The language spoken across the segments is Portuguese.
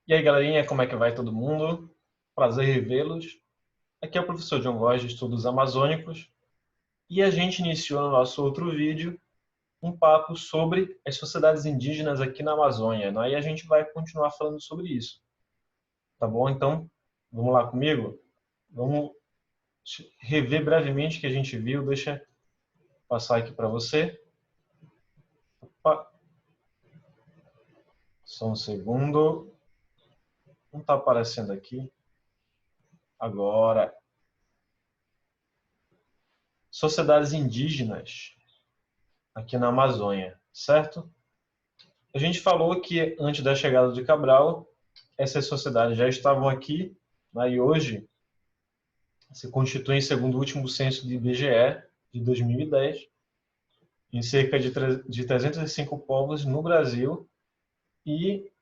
E aí, galerinha, como é que vai todo mundo? Prazer revê-los. Aqui é o professor John Góes de Estudos Amazônicos e a gente iniciou no nosso outro vídeo um papo sobre as sociedades indígenas aqui na Amazônia, né? E a gente vai continuar falando sobre isso, tá bom? Então, vamos lá comigo? Vamos rever brevemente o que a gente viu. Deixa eu passar aqui para você. Opa, só um segundo. Não está aparecendo aqui. Agora. Sociedades indígenas aqui na Amazônia, certo? A gente falou que antes da chegada de Cabral, essas sociedades já estavam aqui, né, e hoje se constituem, segundo o último censo do IBGE de 2010, em cerca de 305 povos no Brasil e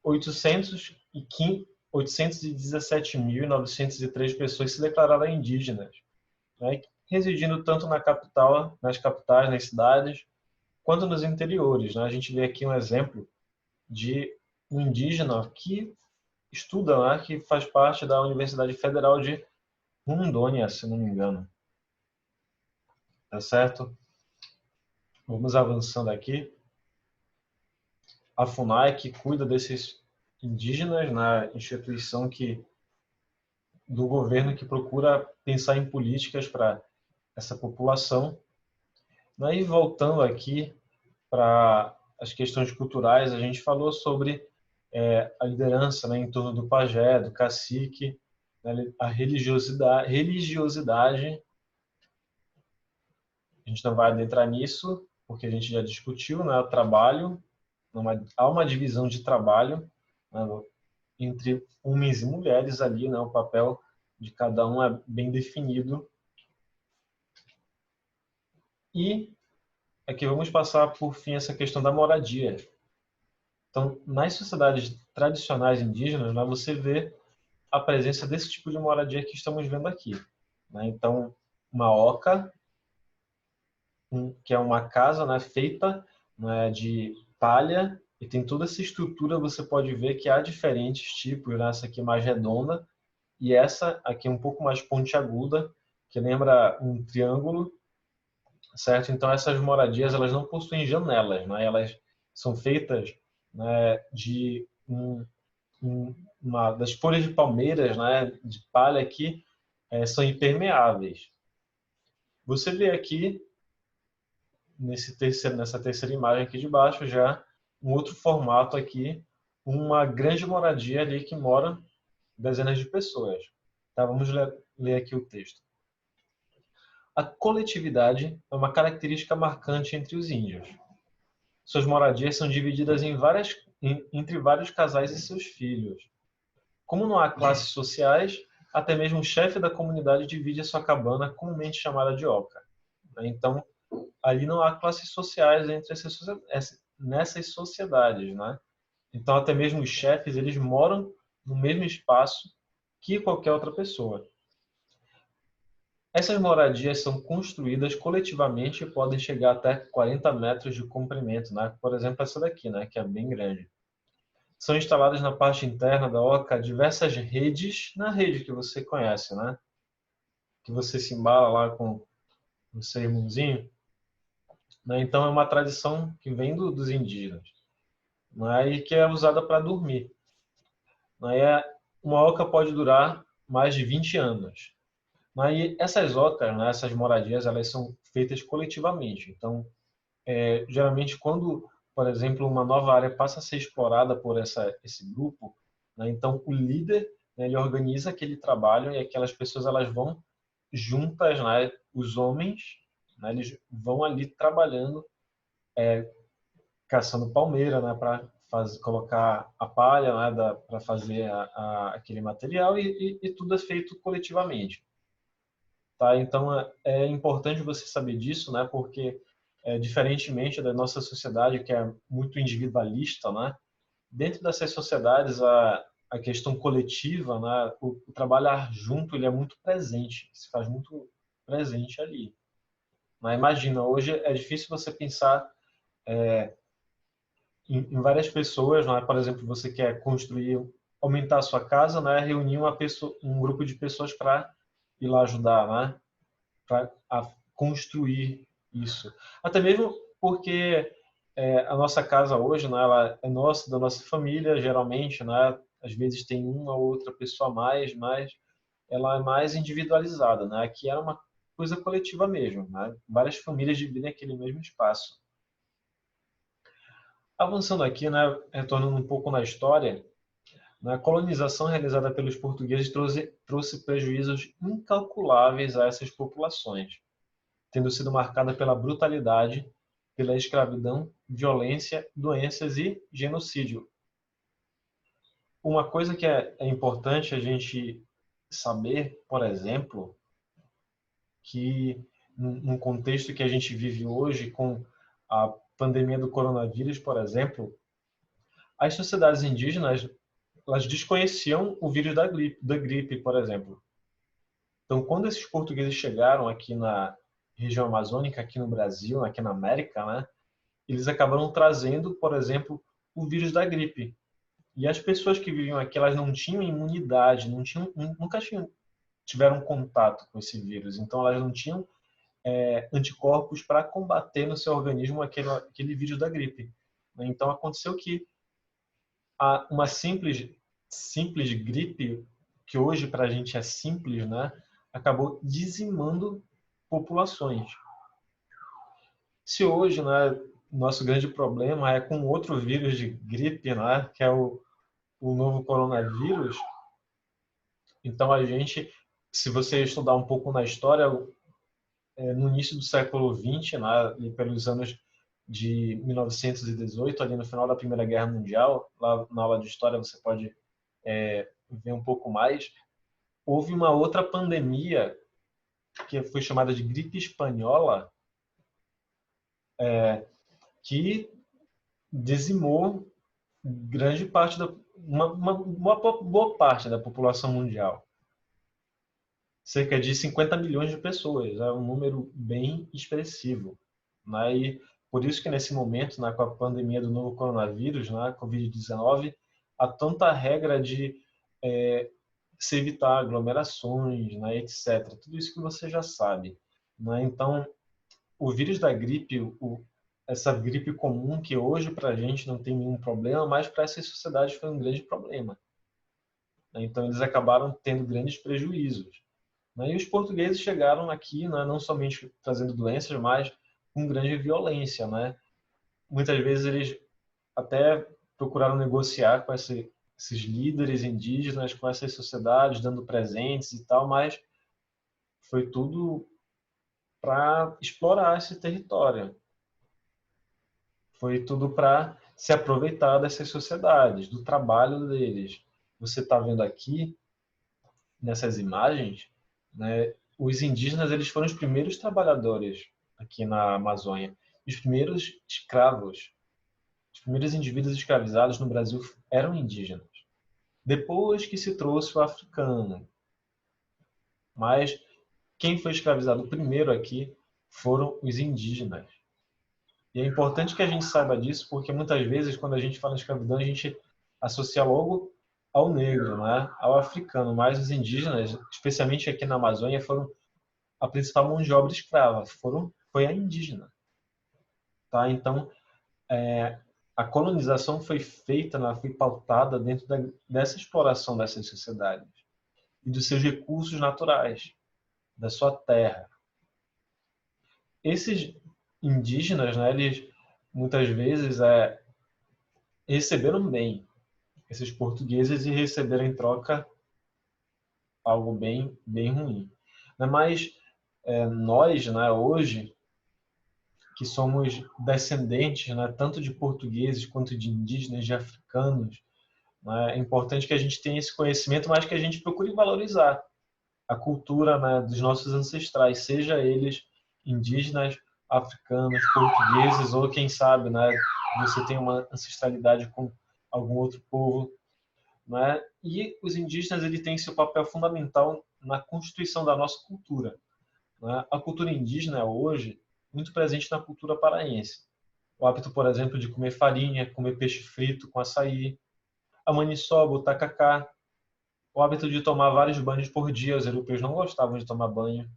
817.903 pessoas se declararam indígenas, né, residindo tanto na capital, nas capitais, nas cidades, quanto nos interiores, né? A gente vê aqui um exemplo de um indígena que estuda lá, que faz parte da Universidade Federal de Rondônia, se não me engano. Tá certo? Vamos avançando aqui. A FUNAI, que cuida desses indígenas, na instituição do governo que procura pensar em políticas para essa população. E voltando aqui para as questões culturais, a gente falou sobre a liderança, né, em torno do pajé, do cacique, né, a religiosidade. A gente não vai adentrar nisso, porque a gente já discutiu, né, o trabalho, há uma divisão de trabalho, né, entre homens e mulheres ali, né, o papel de cada um é bem definido. E aqui vamos passar por fim essa questão da moradia. Então, nas sociedades tradicionais indígenas, né, você vê a presença desse tipo de moradia que estamos vendo aqui, né? Então, uma oca, que é uma casa, né, feita, né, de palha, e tem toda essa estrutura. Você pode ver que há diferentes tipos, né? Essa aqui mais redonda e essa aqui um pouco mais pontiaguda, que lembra um triângulo, certo? Então essas moradias, elas não possuem janelas, né? Elas são feitas, né, de uma das folhas de palmeiras, né, de palha que são impermeáveis. Você vê aqui nessa terceira imagem aqui de baixo já um outro formato aqui, uma grande moradia ali que mora dezenas de pessoas. Tá, vamos ler aqui o texto. A coletividade é uma característica marcante entre os índios. Suas moradias são divididas entre vários casais e seus filhos. Como não há classes sociais, até mesmo o chefe da comunidade divide a sua cabana, comumente chamada de oca. Então, ali não há classes sociais nessas sociedades, né? Então, até mesmo os chefes, eles moram no mesmo espaço que qualquer outra pessoa. Essas moradias são construídas coletivamente e podem chegar até 40 metros de comprimento, né? Por exemplo, essa daqui, né, que é bem grande. São instaladas na parte interna da oca diversas redes, na rede que você conhece, né? Que você se embala lá com o seu irmãozinho. Né? Então, é uma tradição que vem dos indígenas, né? E que é usada para dormir. Né? Uma oca pode durar mais de 20 anos. E essas ocas, né, essas moradias, elas são feitas coletivamente. Então, geralmente, quando, por exemplo, uma nova área passa a ser explorada por esse grupo, né, então o líder, né, ele organiza aquele trabalho e aquelas pessoas, elas vão juntas, né, os homens, né, eles vão ali trabalhando, caçando palmeira, né, para colocar a palha, né, para fazer aquele material, e tudo é feito coletivamente. Tá? Então é importante você saber disso, né? Porque diferentemente da nossa sociedade, que é muito individualista, né? Dentro dessas sociedades a questão coletiva, né? O trabalhar junto, ele é muito presente, se faz muito presente ali. Mas imagina, hoje é difícil você pensar em várias pessoas, né? Por exemplo, você quer construir, aumentar a sua casa, né? Reunir um grupo de pessoas para ir lá ajudar, né? Para construir isso. Até mesmo porque a nossa casa hoje, né? Ela é nossa, da nossa família, geralmente, né? Às vezes tem uma ou outra pessoa a mais, mas ela é mais individualizada, né? Aqui era uma coisa coletiva mesmo, né? Várias famílias dividem aquele mesmo espaço. Avançando aqui, né, retornando um pouco na história, né, a colonização realizada pelos portugueses trouxe prejuízos incalculáveis a essas populações, tendo sido marcada pela brutalidade, pela escravidão, violência, doenças e genocídio. Uma coisa que é importante a gente saber, por exemplo, que num contexto que a gente vive hoje, com a pandemia do coronavírus, por exemplo, as sociedades indígenas elas desconheciam o vírus da gripe, por exemplo. Então, quando esses portugueses chegaram aqui na região amazônica, aqui no Brasil, aqui na América, né, eles acabaram trazendo, por exemplo, o vírus da gripe. E as pessoas que viviam aqui, elas não tinham imunidade, nunca tiveram contato com esse vírus. Então, elas não tinham anticorpos para combater no seu organismo aquele vírus da gripe. Então, aconteceu que uma simples gripe, que hoje para a gente é simples, né, acabou dizimando populações. Se hoje, né, nosso grande problema é com outro vírus de gripe, né, que é o novo coronavírus, então a gente, se você estudar um pouco na história, no início do século XX, né, ali pelos anos de 1918, ali no final da Primeira Guerra Mundial, lá na aula de história você pode ver um pouco mais, houve uma outra pandemia que foi chamada de gripe espanhola, que dizimou grande parte uma boa parte da população mundial. Cerca de 50 milhões de pessoas, é um número bem expressivo. Né? E por isso que nesse momento, né, com a pandemia do novo coronavírus, né, Covid-19, há tanta regra de se evitar aglomerações, né, etc. Tudo isso que você já sabe. Né? Então, o vírus da gripe, essa gripe comum que hoje para a gente não tem nenhum problema, mas para essas sociedades foi um grande problema. Né? Então, eles acabaram tendo grandes prejuízos. Né? E os portugueses chegaram aqui, né, não somente trazendo doenças, mas com grande violência. Né? Muitas vezes eles até procuraram negociar com esses líderes indígenas, com essas sociedades, dando presentes e tal, mas foi tudo para explorar esse território. Foi tudo para se aproveitar dessas sociedades, do trabalho deles. Você está vendo aqui, nessas imagens, né, os indígenas eles foram os primeiros trabalhadores aqui na Amazônia, os primeiros escravos, os primeiros indivíduos escravizados no Brasil eram indígenas. Depois que se trouxe o africano. Mas quem foi escravizado primeiro aqui foram os indígenas. E é importante que a gente saiba disso, porque muitas vezes, quando a gente fala em escravidão, a gente associa logo ao negro, né? Ao africano. Mas os indígenas, especialmente aqui na Amazônia, foram a principal mão de obra escrava. Foi a indígena. Tá? Então, a colonização foi feita, né? Foi pautada dentro dessa exploração dessas sociedades e dos seus recursos naturais, da sua terra. Esses indígenas, né, eles muitas vezes receberam bem esses portugueses e receberam em troca algo bem ruim. Mas nós, né, hoje, que somos descendentes, né, tanto de portugueses quanto de indígenas, de africanos, né, é importante que a gente tenha esse conhecimento, mas que a gente procure valorizar a cultura, né, dos nossos ancestrais, seja eles indígenas, africanos, portugueses ou quem sabe, né, você tem uma ancestralidade com algum outro povo, né? E os indígenas ele têm seu papel fundamental na constituição da nossa cultura. Né? A cultura indígena é hoje muito presente na cultura paraense. o hábito, por exemplo, de comer farinha, comer peixe frito com açaí, a maniçoba, o tacacá, o hábito de tomar vários banhos por dia. Os europeus não gostavam de tomar banho,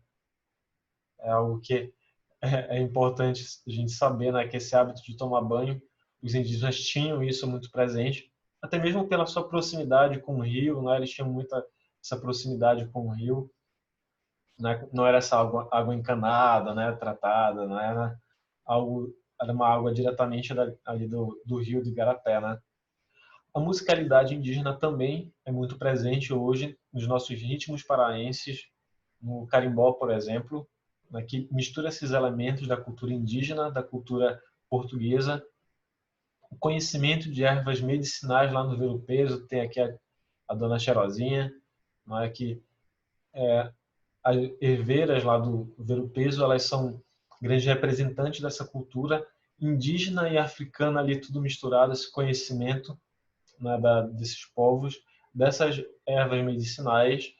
é algo que é importante a gente saber, né, que esse hábito de tomar banho, os indígenas tinham isso muito presente, até mesmo pela sua proximidade com o rio, né, eles tinham muita essa proximidade com o rio, né, não era essa água encanada, né, tratada, não era algo, era uma água diretamente ali do rio do Igarapé, né. A musicalidade indígena também é muito presente hoje nos nossos ritmos paraenses, no carimbó, por exemplo, né, que mistura esses elementos da cultura indígena, da cultura portuguesa, o conhecimento de ervas medicinais lá no Ver o Peso, tem aqui a dona Cherozinha, não é, que as herveiras lá do Ver o Peso, elas são grandes representantes dessa cultura indígena e africana ali tudo misturado, esse conhecimento, né, desses povos, dessas ervas medicinais,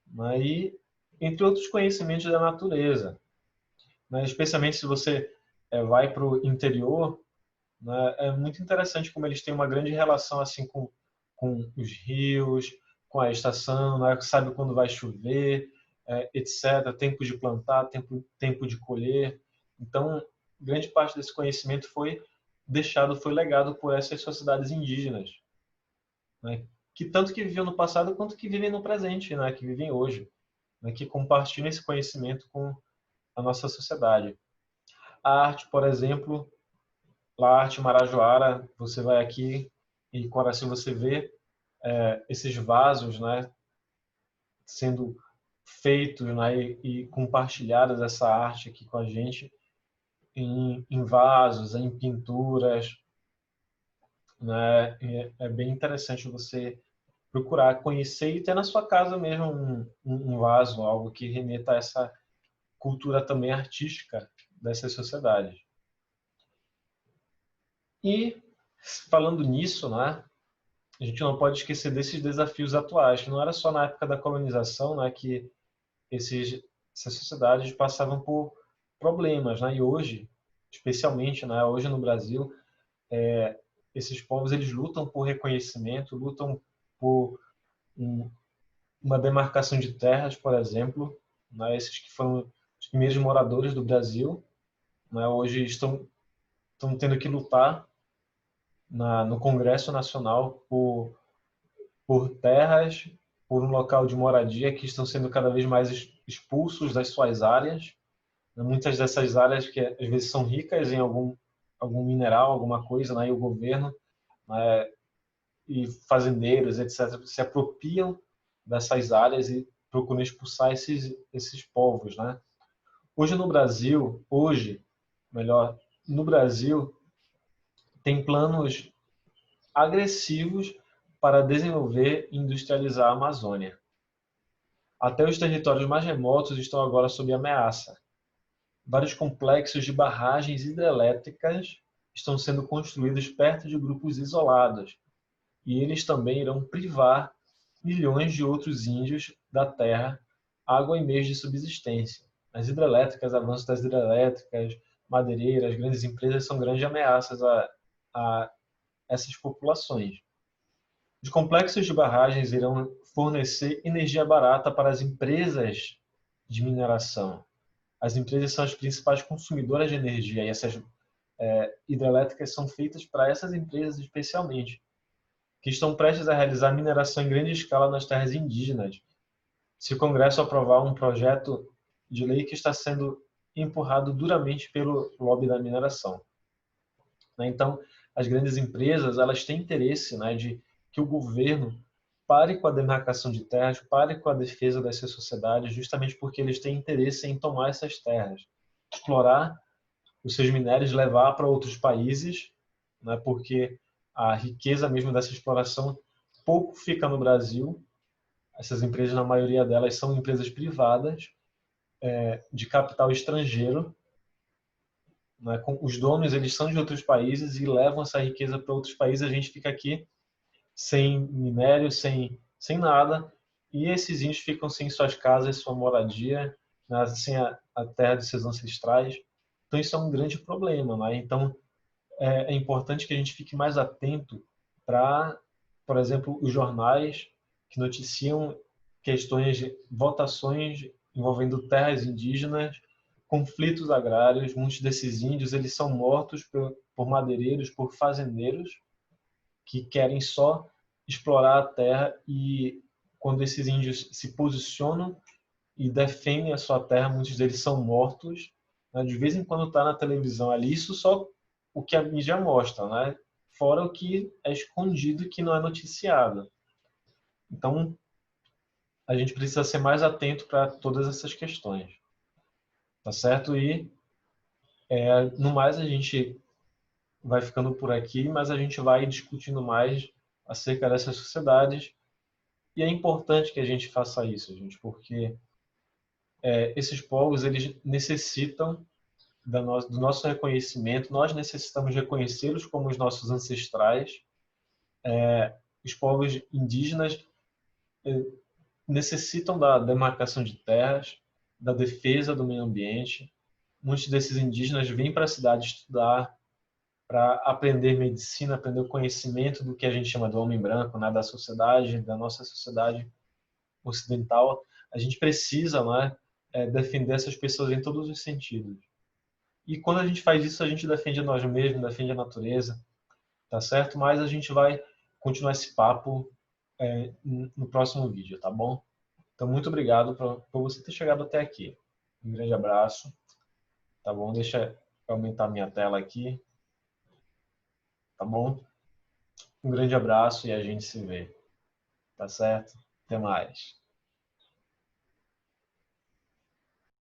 né, e entre outros conhecimentos da natureza, né, especialmente se você vai para o interior, né, é muito interessante como eles têm uma grande relação assim com os rios, com a estação, né, sabe quando vai chover, etc. Tempo de plantar, tempo de colher. Então, grande parte desse conhecimento foi deixado, foi legado por essas sociedades indígenas, né, que tanto que viviam no passado quanto que vivem no presente, né, que vivem hoje, né, que compartilham esse conhecimento com a nossa sociedade. A arte, por exemplo, lá a arte marajoara, você vai aqui em Coraci, você vê esses vasos, né, sendo feitos, né, e compartilhadas essa arte aqui com a gente em vasos, em pinturas, né, é bem interessante você procurar conhecer e ter na sua casa mesmo um vaso, algo que remeta a essa cultura também artística dessas sociedades. E falando nisso, né, a gente não pode esquecer desses desafios atuais, que não era só na época da colonização, né, que essas sociedades passavam por problemas, né, e hoje, especialmente, né, hoje no Brasil, esses povos eles lutam por reconhecimento, lutam por um, uma demarcação de terras, por exemplo, né, esses que foram os primeiros moradores do Brasil, né, hoje estão tendo que lutar no Congresso Nacional por terras, por um local de moradia, que estão sendo cada vez mais expulsos das suas áreas. Muitas dessas áreas que às vezes são ricas em algum mineral, alguma coisa, né, e o governo, né, e fazendeiros, etc., se apropriam dessas áreas e procuram expulsar esses povos, né? Melhor, no Brasil, tem planos agressivos para desenvolver e industrializar a Amazônia. Até os territórios mais remotos estão agora sob ameaça. Vários complexos de barragens hidrelétricas estão sendo construídos perto de grupos isolados, e eles também irão privar milhões de outros índios da terra água e meios de subsistência. As hidrelétricas, avanço das hidrelétricas, madeireiras, grandes empresas são grandes ameaças a essas populações. Os complexos de barragens irão fornecer energia barata para as empresas de mineração. As empresas são as principais consumidoras de energia e essas hidrelétricas são feitas para essas empresas especialmente, que estão prestes a realizar mineração em grande escala nas terras indígenas. Se o Congresso aprovar um projeto de lei que está sendo empurrado duramente pelo lobby da mineração. Então, as grandes empresas elas têm interesse, né, de que o governo pare com a demarcação de terras, pare com a defesa dessas sociedades, justamente porque eles têm interesse em tomar essas terras, explorar os seus minérios, levar para outros países, né, porque a riqueza mesmo dessa exploração pouco fica no Brasil. Essas empresas, na maioria delas, são empresas privadas, de capital estrangeiro, né, com os donos eles são de outros países e levam essa riqueza para outros países. A gente fica aqui sem minério, sem nada, e esses índios ficam sem suas casas, sua moradia, né, sem a terra de seus ancestrais. Então isso é um grande problema, né? Então é importante que a gente fique mais atento para, por exemplo, os jornais que noticiam questões de votações envolvendo terras indígenas, conflitos agrários. Muitos desses índios eles são mortos por madeireiros, por fazendeiros que querem só explorar a terra, e quando esses índios se posicionam e defendem a sua terra, muitos deles são mortos, né? De vez em quando está na televisão ali, isso só o que a mídia mostra, né? Fora o que é escondido e que não é noticiado. Então, a gente precisa ser mais atento para todas essas questões, tá certo? E, no mais, a gente vai ficando por aqui, mas a gente vai discutindo mais acerca dessas sociedades. E é importante que a gente faça isso, gente, porque esses povos eles necessitam do nosso reconhecimento, nós necessitamos reconhecê-los como os nossos ancestrais. Os povos indígenas necessitam da demarcação de terras, da defesa do meio ambiente. Muitos desses indígenas vêm para a cidade estudar, para aprender medicina, aprender o conhecimento do que a gente chama do homem branco, né, da sociedade, da nossa sociedade ocidental. A gente precisa, né, defender essas pessoas em todos os sentidos. E quando a gente faz isso, a gente defende nós mesmos, defende a natureza, tá certo? Mas a gente vai continuar esse papo no próximo vídeo, tá bom? Então, muito obrigado por você ter chegado até aqui. Um grande abraço, tá bom? Deixa eu aumentar minha tela aqui, tá bom? Um grande abraço e a gente se vê, tá certo? Até mais.